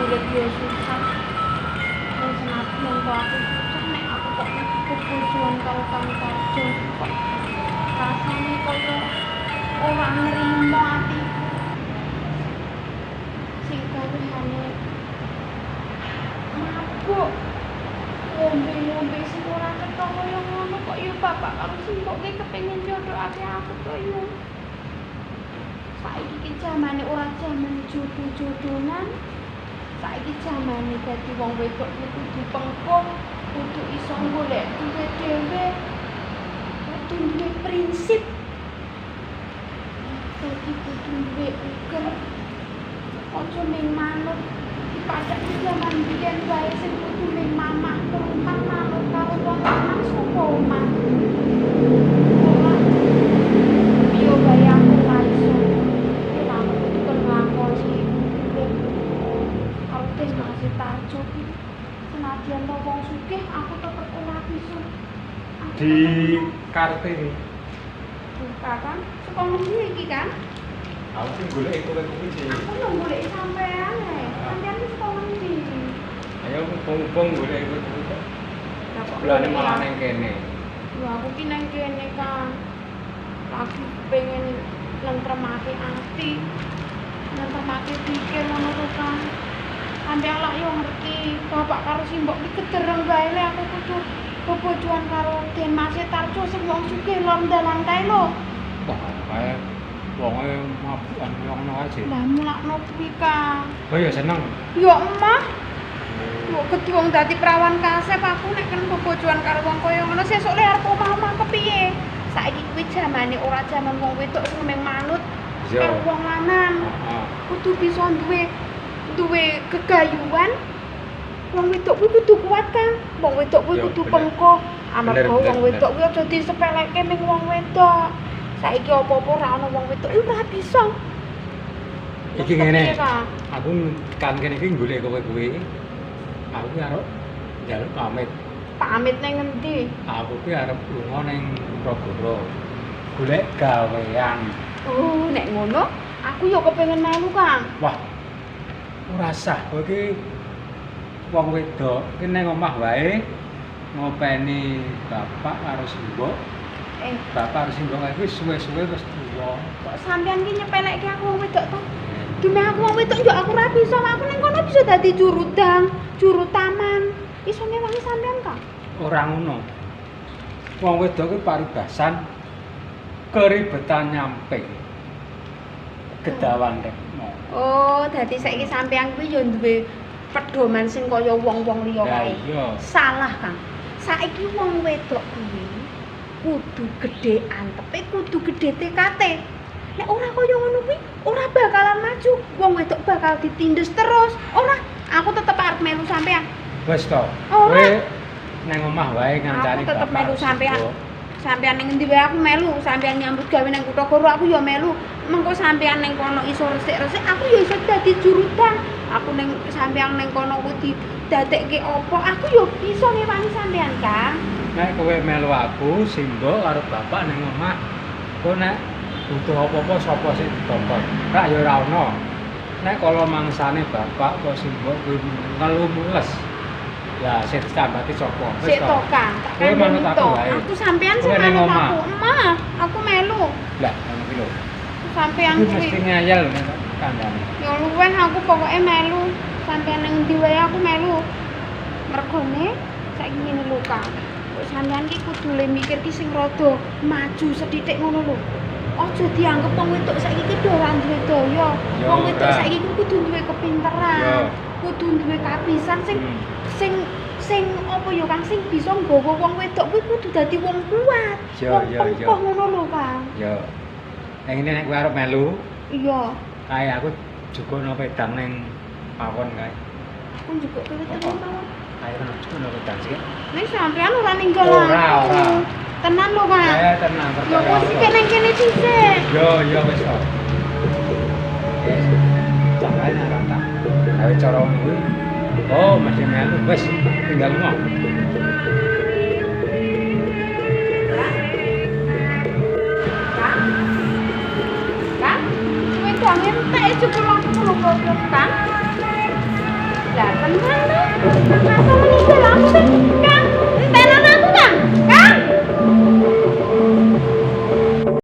urip yo susah. Wis senajan kok aku susah nek aku kok kebutuhan karo Kang Tarjo kok rasane koyo ora nrimo atiku. Sing kawehane mabuk ngombe-ngombe sing ora ketho koyo ngono kok yo bapak karo simbok ki kepengin jodohake aku kok yo. Saiki ki jamane ora jaman jodoh-jodohan. Saiki jamane dadi wong wedok kudu pengkon, kudu iso golek duwe dhewe, kudu duwe prinsip. Dadi kudu duwe uger. Ojo ning manut padha zaman biyen wae sing kudu ning mamah rumah manut karo wong lanang saka omah. Yo wae aku ra iso. Ora kudu nglakoni aku tes masih Tarjo ki. Senajan to wong sugih aku tetep ora bisa. Di karte iki. Kakang, saka ngendi iki kan? Aku sing golek kowe kuwi sih. Aku yo golek sampean ae. Sampean iki saka ngendi? Ayo mumpung golek kowe kuwi. Lah kok Bulane malah ning kene. Lho aku ki nang kene Kang. Lagi pengen nentremake ati. Nentremake pikir ngono to Kang. Sampeyan lak yo ngerti, bapak karo simbok ki kedereng wae le aku kudu bebojoan karo Den Mas Tarjo sing wong sugih lor dalan kae lho. Wah, kae wonge mabukan ngono aja. Lah mulakno kuwi Kang. Oh ya seneng. Yo emah. Yo kudu wong dadi prawan kasep aku nek kan bebojoan karo wong kaya ngono sesuk le arep omah-omah kepiye? Saiki kuwi jamane ora jaman wong wedok sing mung manut karo wong lanang. Kudu bisa duwe kegayuhan. Wong wedok kuwi kudu kuat kan. Wong wedok kuwi kudu pengko. Amarga wong wedok kuwi aja disepeleke ning wong wedok. Saiki apa-apa ora ana wong wedok ora bisa. Iki ngene. Aku kan kene iki golek kowe kuwi. Aku ki arep njaluk pamit. Pamit ning ngendi? Aku ki arep lunga ning Progoro. Golek gawean. Oh, nek ngono, aku yo kepengin melu, Kang. Wah. Ora sah kowe ki wong wedok ki ning omah wae ngopeni bapak karo simbok. Bapak karo simbok iki suwe-suwe wis tuwa. Kok sampean ki nyepelekke aku wong wedok to? Dume aku wong wedok yo aku ora bisa, aku ning kono bisa dadi juru dang, juru taman. Iso ngewangi sampean, Kang? Ora ngono. Wong wedok ki paribasan keribetan nyampe. Gedawan rekno. Oh, dadi saiki sampean kuwi yo duwe pedoman sing kaya wong-wong liya wae. Iya. Salah, Kang. Saiki wong wedok kuwi kudu gedhe antepe, kudu gedhe tekate. Nek ora kaya ngono kuwi, ora bakalan maju. Wong wedok bakal ditindes terus. Ora, aku tetep arep melu sampean. Wis to. Ora. Kowe nang omah wae ngancani Aku tetep bapak. melu sampean. Sampean ning endi wae aku melu, sampean nyambut gawe nang kutha Goro aku ya melu. Mengko sampean ning kono iso resik-resik, aku ya iso dadi jurutan. Aku ning sampean ning kono kuwi didadekke apa, aku ya iso ngewangi sampean, Kang. Nek kowe melu aku, simbok karo bapak ning omah, kowe nek butuh apa-apa sapa sing ditompok. Rak ya ora ono. Nek kala mangsane bapak kok simbok kuwi ngelu mules. Ya sing ditambati sapa? Sik to, Kang. Kowe manut aku wae. Aku sampean sing Kowe ning manut omah. aku. Emah, aku melu. Lah, ngono ki lho. Sampean Iki mesti kuwi. ngayal nek kandhane. Ya luweh aku pokoke melu. Sampean ning endi wae aku melu. Mergone saiki ngene lho, Kang. Kok sampean ki kudu le mikir ki sing rada maju sethithik ngono lho. Aja dianggep wong wedok saiki ki ora duwe daya. Ya, Wong wedok ora. saiki kudu duwe Ya. kepinteran. Kudu duwe kapisan sing apa ya Kang sing bisa nggawa wong wedok kuwi kudu dadi wong kuat. Ya, Wong ya, ya. pengkoh ngono lho, Kang. Ya. Nek ngene nek kowe arep melu, Iya. kae aku jukukno pedang ning pawon kae. Aku juga kowe tenan mawon. Kae kan jukukno pedang sik. Nek sampean ora ninggal Ora, aku. ora. Tenan lho, Kang. Tenang, Ya kok sik nang kene dhisik. Yo wis to. Wis. Jangan rata. Gawe cara kuwi. Oh, mesti melu. Wis, tinggal lunga. Kang, kowe kok entek jebul aku lho goblok, Kang. Mangan to. Mangan to.